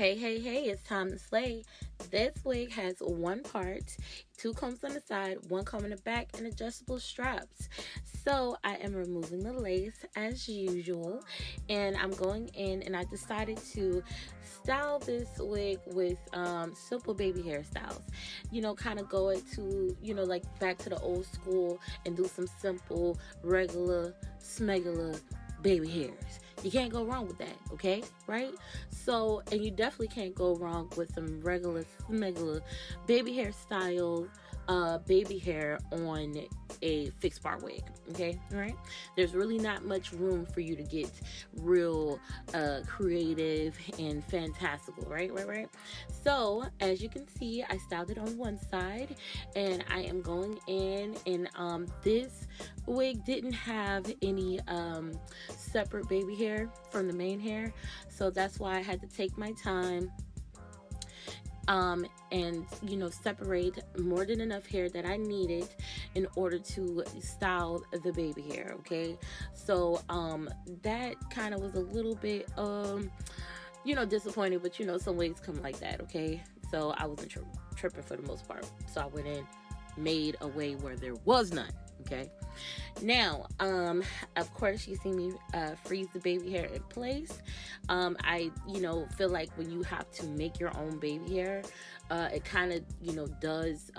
Hey, it's time to slay. This wig has one part, two combs on the side, one comb in the back, and adjustable straps. So I am removing the lace as usual, and I'm going in and I decided to style this wig with simple baby hairstyles. Kind of go into, like back to the old school and do some simple, regular, smegular baby hairs. You can't go wrong with that, okay? Right? So, and you definitely can't go wrong with some regular, smegular baby hair style, baby hair on a fixed part wig, okay? All right? There's really not much room for you to get real creative and fantastical, right? So, as you can see, I styled it on one side, and I am going in, and this wig didn't have any separate baby hair from the main hair, so that's why I had to take my time and separate more than enough hair that I needed in order to style the baby hair. Okay, so that kind of was a little bit disappointing, but some wigs come like that. Okay, so I wasn't tripping for the most part, so I went in, made a way where there was none. Okay, now of course you see me freeze the baby hair in place. I feel like when you have to make your own baby hair, it kind of does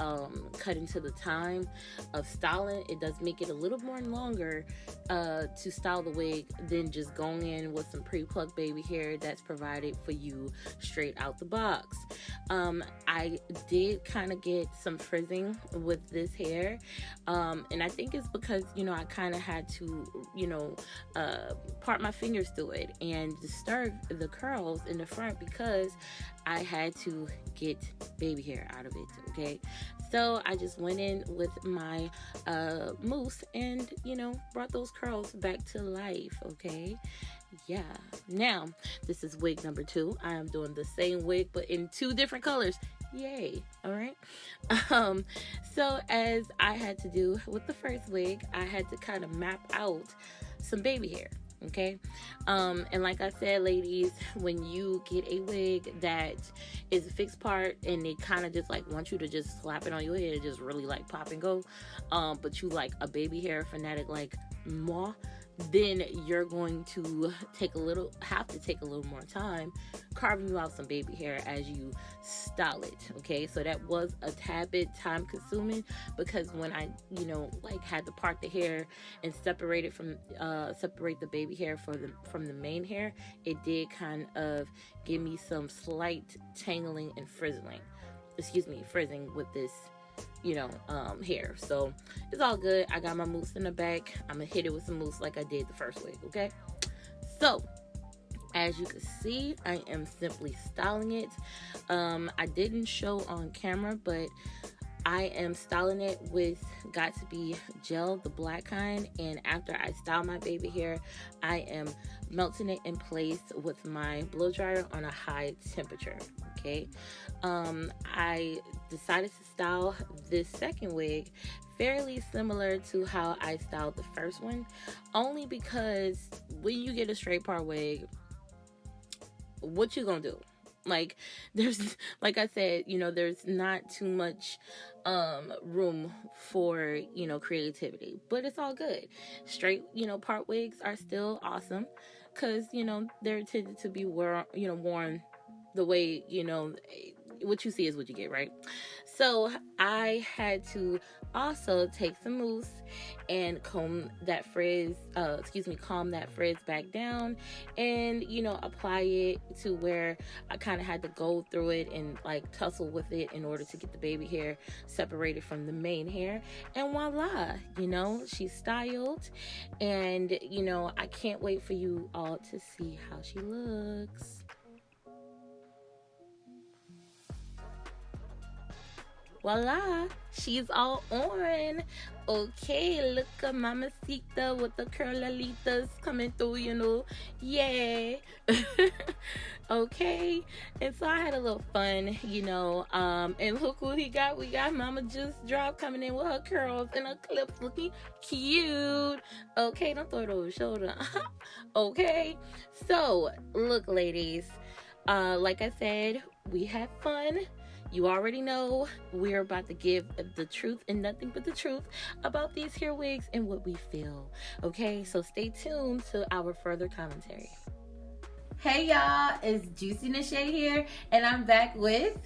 cut into the time of styling. It does make it a little more longer to style the wig than just going in with some pre-plucked baby hair that's provided for you straight out the box. I did kind of get some frizzing with this hair, and I think it's because I kind of had to part my fingers through it and disturb the curls in the front because I had to get baby hair out of it. Okay, so I just went in with my mousse and brought those curls back to life. Okay, yeah. Now this is wig number 2. I am doing the same wig but in 2 different colors. Yay. All right. So as I had to do with the first wig, I had to kind of map out some baby hair. Okay, and like I said, ladies, when you get a wig that is a fixed part and they kind of just like want you to just slap it on your head and just really like pop and go, but you like a baby hair fanatic like moi, then you're going to have to take a little more time carving you out some baby hair as you style it. Okay, so that was a tad bit time consuming because when I had to part the hair and separate the baby hair from the main hair, it did kind of give me some slight tangling and frizzing with this hair. So it's all good. I got my mousse in the back. I'm gonna hit it with some mousse like I did the first wig. Okay, so as you can see, I am simply styling it. I didn't show on camera, but I am styling it with Got to Be gel, the black kind, and after I style my baby hair, I am melting it in place with my blow dryer on a high temperature. Okay, I decided to style this second wig fairly similar to how I styled the first one, only because when you get a straight part wig, what you gonna do? Like, there's, like I said, there's not too much room for creativity, but it's all good. Straight part wigs are still awesome because they're intended to be worn the way what you see is what you get, right? So I had to also take some mousse and calm that frizz back down and apply it to where I kind of had to go through it and like tussle with it in order to get the baby hair separated from the main hair. And voila, she's styled, and I can't wait for you all to see how she looks. Voila, she's all on. Okay, look at Mamacita with the curlalitas coming through, yay. Okay, and so I had a little fun, and look who we got Mama JuiceDrops coming in with her curls and her clips looking cute. Okay, don't throw it over your shoulder. Okay, so look, ladies, Like I said, we had fun. You already know we're about to give the truth and nothing but the truth about these here wigs and what we feel. Okay, so stay tuned to our further commentary. Hey y'all, it's JuicyNashae here, and I'm back with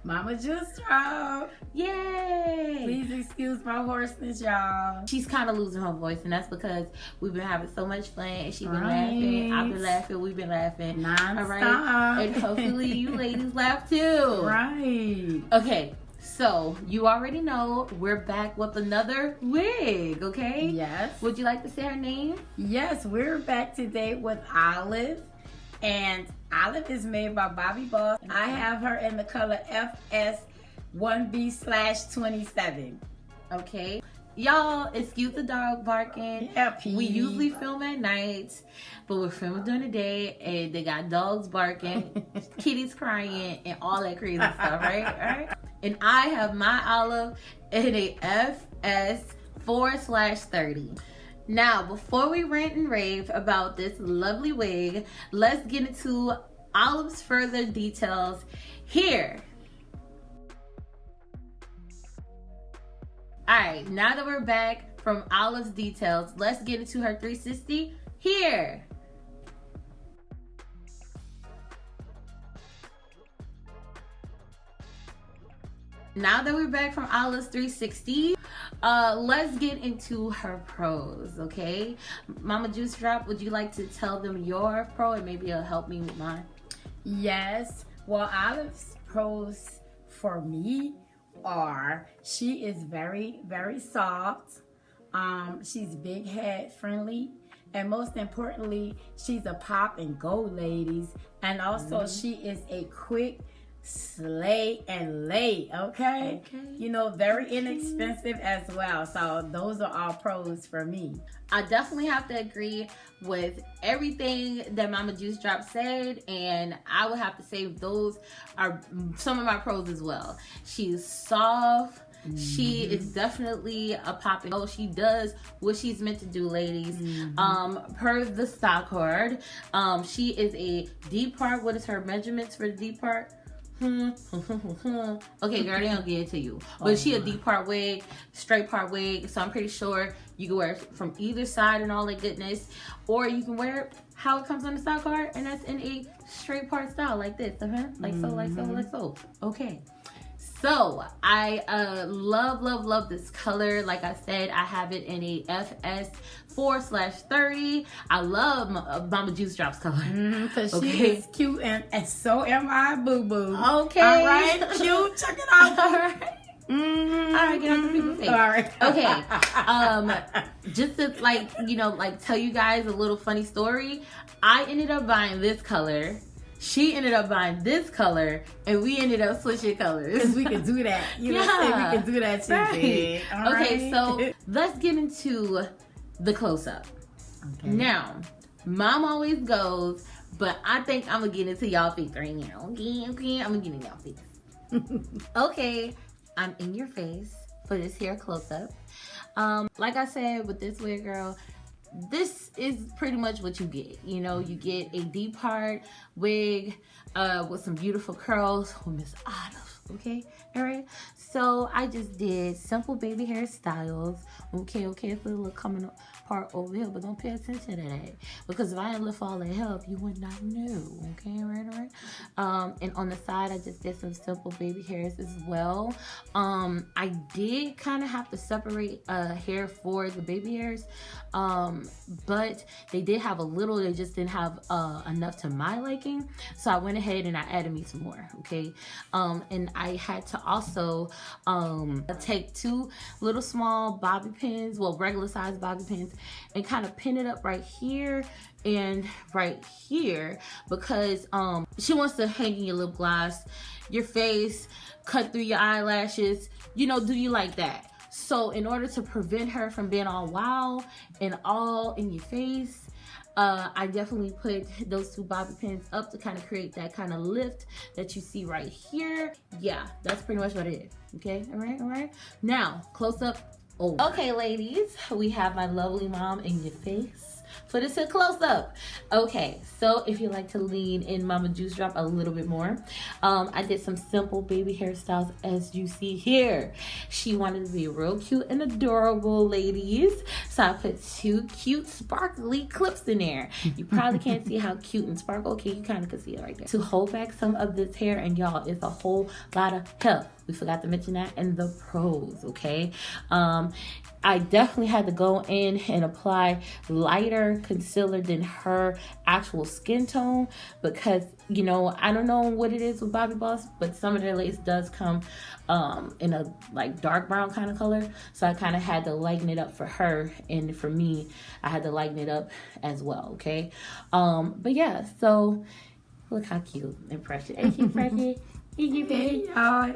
Mama JuiceDrops. Yay! Please excuse my hoarseness, y'all. She's kind of losing her voice, and that's because we've been having so much fun, and she's been laughing, I've been laughing, we've been laughing. Non-stop. All right? And hopefully you ladies laugh too. Right. Okay, so you already know we're back with another wig, okay? Yes. Would you like to say her name? Yes, we're back today with Olive. And Olive is made by Bobbi Boss. I have her in the color FS1B/27. Okay. Y'all, excuse the dog barking. Yeah, we usually film at night, but we're filming during the day, and they got dogs barking, kitties crying, and all that crazy stuff, right? All right. And I have my Olive in a FS4/30. Now, before we rant and rave about this lovely wig, let's get into Olive's further details here. Alright, now that we're back from Olive's details, let's get into her 360 here. Now that we're back from Olive's 360, let's get into her pros, okay? Mama JuiceDrop, would you like to tell them your pro and maybe it'll help me with mine? Yes. Well, Olive's pros for me are she is very, very soft. She's big head friendly. And most importantly, she's a pop and go, ladies. And also she is a quick slay and lay, okay? You know, very inexpensive as well. So those are all pros for me. I definitely have to agree with everything that Mama JuiceDrop said, and I would have to say those are some of my pros as well. She's soft. She is definitely a pop and go. She does what she's meant to do, ladies. Per the stock card, she is a deep part. What is her measurements for the deep part? Okay, girl, they don't get it to you. But she a deep part wig, straight part wig. So I'm pretty sure you can wear it from either side and all that goodness. Or you can wear it how it comes on the stock card, and that's in a straight part style like this. Like so, like so, like so. Okay. So I love this color. Like I said, I have it in a FS4/30. I love Mama JuiceDrop's color. Because she is cute, and so am I, boo-boo. Okay. All right, cute. Check it out. All right. All right, get out the people's face. All right. Okay. Just to tell you guys a little funny story. I ended up buying this color. She ended up buying this color, and we ended up switching colors. Because we can do that. You know what I'm saying? We can do that too. Right. All okay, right. so let's get into the close-up. Okay. Now, Mom always goes, but I think I'm going to get into y'all face right now. Okay, I'm going to get in y'all face. Okay, I'm in your face for this here close-up. Like I said, with this wig, girl, this is pretty much what you get. You know, you get a deep part wig with some beautiful curls with Miss Olive. Okay, all right. So I just did simple baby hairstyles. Okay, it's a little coming part over here, but don't pay attention to that, because if I didn't lift all the help, you would not know. Okay, all right. And on the side, I just did some simple baby hairs as well. I did kind of have to separate hair for the baby hairs, but they did have a little. They just didn't have enough to my liking, so I went ahead and I added me some more. Okay, and I had to also take two little small bobby pins, well, regular size bobby pins, and kind of pin it up right here and right here, because she wants to hang in your lip gloss, your face, cut through your eyelashes, you know, do you like that? So in order to prevent her from being all wow and all in your face, I definitely put those two bobby pins up to kind of create that kind of lift that you see right here. Yeah, that's pretty much what it is. Okay, all right. Now, close up over. Okay, ladies, we have my lovely mom in your face. For this a close up. Okay, so if you like to lean in Mama Juice Drop a little bit more, I did some simple baby hairstyles as you see here. She wanted to be real cute and adorable, ladies. So I put 2 cute sparkly clips in there. You probably can't see how cute and sparkle. Okay, you kind of can see it right there. To hold back some of this hair, and y'all, it's a whole lot of help. We forgot to mention that in the pros, okay? I definitely had to go in and apply lighter concealer than her actual skin tone because, you know, I don't know what it is with Bobbi Boss, but some of their lace does come in a like dark brown kind of color. So I kind of had to lighten it up for her, and for me, I had to lighten it up as well, okay? But yeah, so look how cute and precious. Ain't she precious? Hey, y'all.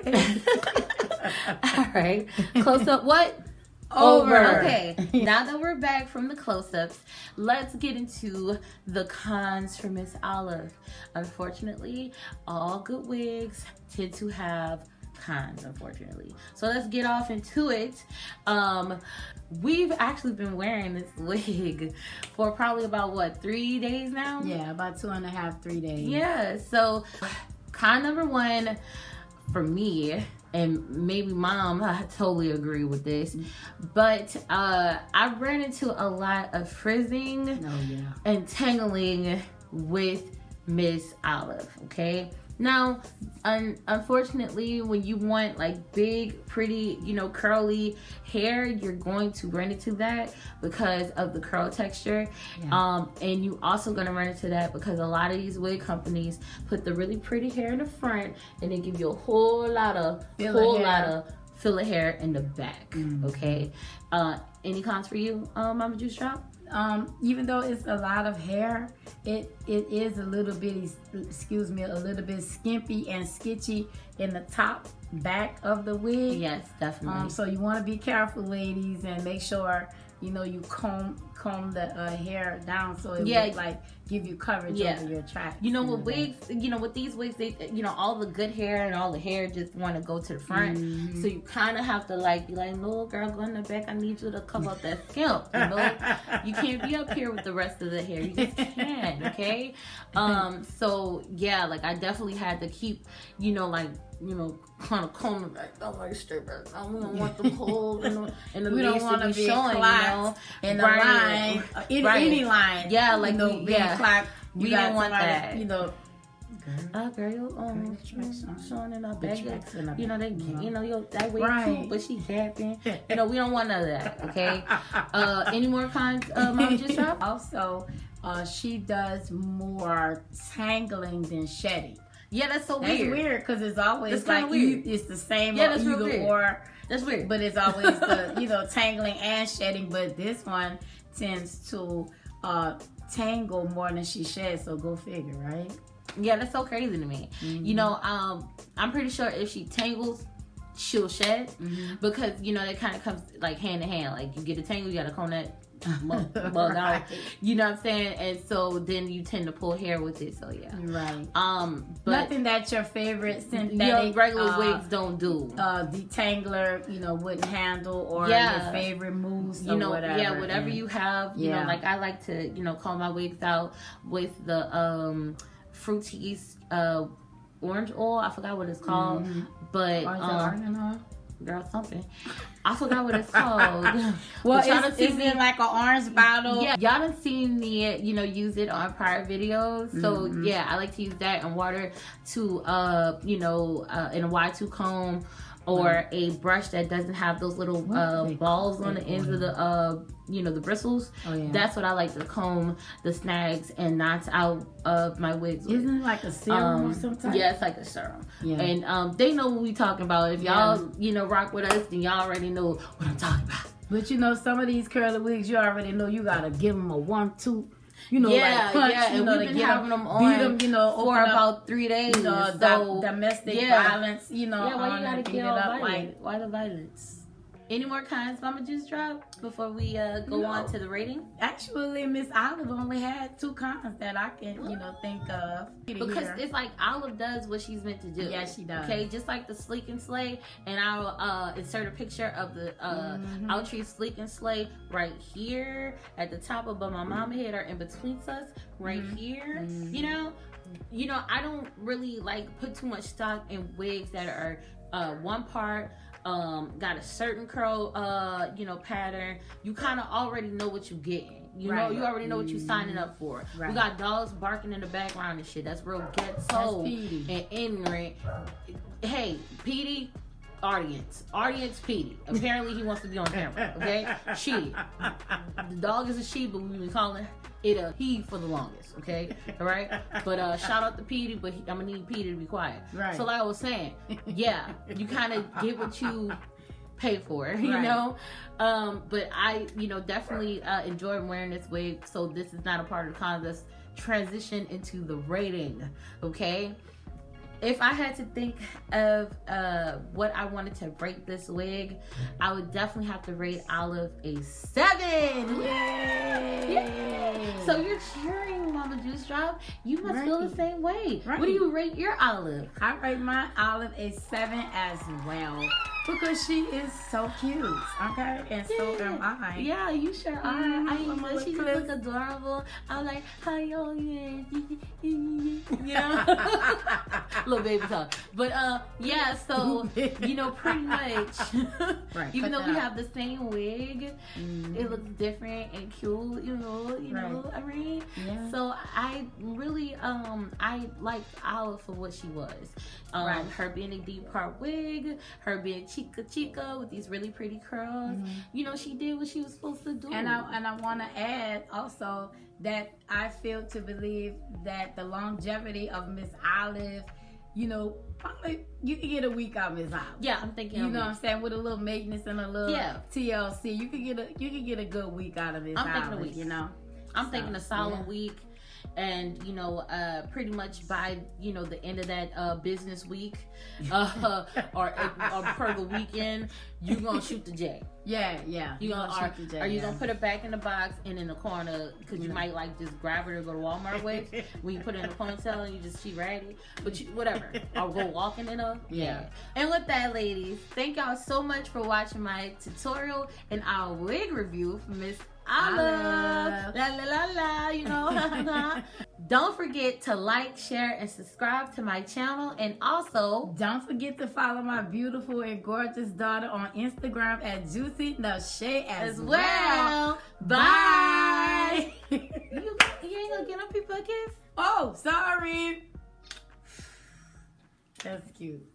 All right, close up what? Over. Okay, now that we're back from the close-ups, let's get into the cons for Miss Olive. Unfortunately, all good wigs tend to have cons, unfortunately. So let's get off into it. We've actually been wearing this wig for probably about, what, 3 days now? Yeah, about 2.5, 3 days. Yeah, so con number 1 for me, and maybe mom, I totally agree with this, but I ran into a lot of frizzing and tangling with Miss Olive, okay? Now, unfortunately, when you want like big, pretty, you know, curly hair, you're going to run into that because of the curl texture. Yeah. And you also gonna run into that because a lot of these wig companies put the really pretty hair in the front and they give you a whole lot of filler hair in the back. Okay. Any cons for you, Mama Juice Drop? Even though it's a lot of hair, it is a little bit, a little bit skimpy and sketchy in the top back of the wig. Yes, definitely. So you want to be careful, ladies, and make sure you comb the hair down so it will like give you coverage over your track. You know, with wigs, with these wigs, they, all the good hair and all the hair just want to go to the front. So you kind of have to be like, no, girl, go in the back. I need you to cover up that scalp. You can't be up here with the rest of the hair. You just can't, okay? So yeah, like I definitely had to keep, kind of comb it back. I'm like straight back. I don't want them holes and the we don't want to be showing, in the line, any line. Yeah, like clock. We don't want that. Girl, showing in our back. That way too, but she capping. We don't want none of that. Okay. Any more cons? Mom Juice Drop? Also, she does more tangling than shedding. Yeah, that's so weird. That's weird because it's always like it's the same either or. That's weird. But it's always the tangling and shedding. But this one tends to tangle more than she sheds. So go figure, right? Yeah, that's so crazy to me. I'm pretty sure if she tangles, she'll shed because that kind of comes like hand in hand. Like you get a tangle, you gotta comb that bug out. You know what I'm saying? And so then you tend to pull hair with it. So yeah, right. But nothing that your favorite synthetic regular wigs don't do. Detangler, wouldn't handle, or your favorite mousse, or whatever. Yeah, whatever you have. Like I like to, comb my wigs out with the Fruities orange oil. I forgot what it's called, but girl, something. I forgot what it's called. Well, it's in like an orange bottle. Yeah, y'all done seen me, use it on prior videos. So yeah, I like to use that in water to, in a Y2 comb or a brush that doesn't have those little balls on the ends of the, the bristles. Oh, yeah. That's what I like to comb the snags and knots out of my wigs with. Isn't it like a serum or something? Yeah, it's like a serum. Yeah. And they know what we talking about. If y'all, rock with us, then y'all already know what I'm talking about. But some of these curly wigs, you already know you gotta give them a 1-2. Like punch, and we've been having them on, beat them, for about 3 days. Domestic violence, why you gotta get all violent? Why the violence? Any more kinds, Mama Juice Drop, before we go on to the rating? Actually, Miss Olive only had 2 kinds that I can, think of. Because it's like Olive does what she's meant to do. Yeah, she does. Okay, just like the Sleek and Slay, and I'll insert a picture of the Outree Sleek and Slay right here at the top above my mama head or in between us right here. You know, I don't really like put too much stock in wigs that are one part got a certain curl pattern. You kind of already know what you're getting. You know, you already know what you're signing up for. Right. We got dogs barking in the background and shit. That's real ghetto and ignorant. Hey, Petey, audience Petey. Apparently he wants to be on camera. Okay, she. The dog is a she, but we've been calling it a he for the longest. Okay, all right. But shout out to Petey, but I'm gonna need Petey to be quiet. Right. So like I was saying, yeah, you kind of get what you pay for, you know. But I, definitely enjoy wearing this wig. So this is not a part of the contest. Transition into the rating. Okay. If I had to think of what I wanted to rate this wig, I would definitely have to rate Olive a 7. Yay! So you're cheering, Mama Juice Drop. You must feel the same way. Right. What do you rate your Olive? I rate my Olive a 7 as well. Because she is so cute, okay? And so am I. Yeah, you sure are. She just look adorable. I'm like, hi, yo, little baby talk. But, so, pretty much, even though we have the same wig, it looks different and cute, you know what I mean? Yeah. So, I really, I liked Olive for what she was. Her being a deep part wig, her being chica with these really pretty curls. She did what she was supposed to do. And I want to add also that I feel to believe that the longevity of Miss Olive, probably you can get a week out of Miss Olive. Yeah, I'm thinking. You know what I'm saying? With a little maintenance and a little TLC, you can get a good week out of Miss Olive. I'm thinking a week. I'm thinking a solid week. And pretty much by the end of that business week or per the weekend, you're gonna shoot the J. Yeah. You gonna shoot the J. Are you gonna put it back in the box and in the corner because you might like just grab it or go to Walmart with when you put it in a ponytail and you just she ready, but whatever. Or go walking in a And with that, ladies, thank y'all so much for watching my tutorial and our wig review for Miss Olive. La. Don't forget to like, share, and subscribe to my channel. And also, don't forget to follow my beautiful and gorgeous daughter on Instagram at JuicyNashae as well. Bye. You ain't gonna get on people a kiss? Oh, sorry. That's cute.